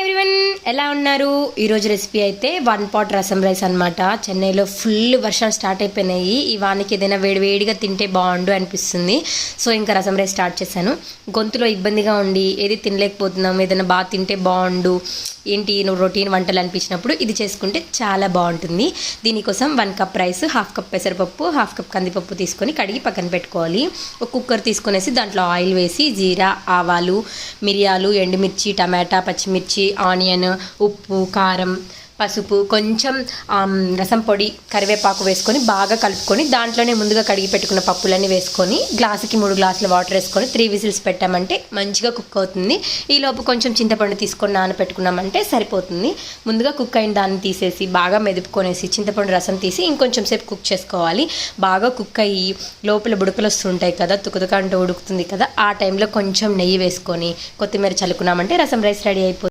Everyone, ఎలా ఉన్నారు? ఈరోజు రెసిపీ అయితే 1 pot రసం రైస్ అనమాట. చెన్నైలో ఫుల్ వర్షాలు స్టార్ట్ అయిపోయినాయి. ఈ వానికి ఏదైనా వేడివేడిగా తింటే బాగుండు అనిపిస్తుంది. సో ఇంకా రసం రైస్ స్టార్ట్ చేశాను. గొంతులో ఇబ్బందిగా ఉండి ఏది తినలేకపోతున్నాం, ఏదైనా బాగా తింటే బాగుండు, ఏంటి నువ్వు రొటీన్ వంటలు అనిపించినప్పుడు ఇది చేసుకుంటే చాలా బాగుంటుంది. దీనికోసం 1 cup రైస్, 1/2 cup పెసరపప్పు, 1/2 cup కందిపప్పు తీసుకొని కడిగి పక్కన పెట్టుకోవాలి. ఒక కుక్కర్ తీసుకునేసి దాంట్లో ఆయిల్ వేసి జీరా, ఆవాలు, మిరియాలు, ఎండుమిర్చి, టమాటా, పచ్చిమిర్చి, ఆనియన్, ఉప్పు, కారం, పసుపు, కొంచెం రసం పొడి, కరివేపాకు వేసుకొని బాగా కలుపుకొని దాంట్లోనే ముందుగా కడిగి పెట్టుకున్న పప్పులన్నీ వేసుకొని గ్లాసుకి 3 గ్లాసుల వాటర్ వేసుకొని 3 విజిల్స్ పెట్టామంటే మంచిగా కుక్ అవుతుంది. ఈలోపు కొంచెం చింతపండు తీసుకొని నానబెట్టుకున్నామంటే సరిపోతుంది. ముందుగా కుక్ అయిన దాన్ని తీసేసి బాగా మెదుపుకొనేసి చింతపండు రసం తీసి ఇంకొంచెం సేపు కుక్ చేసుకోవాలి. బాగా కుక్ అయ్యి లోపల బుడకలు వస్తుంటాయి కదా, తుకుతుక అంటూ ఉడుకుతుంది కదా, ఆ టైంలో కొంచెం నెయ్యి వేసుకొని కొత్తిమీర చల్లుకున్నామంటే రసం రైస్ రెడీ అయిపోతుంది.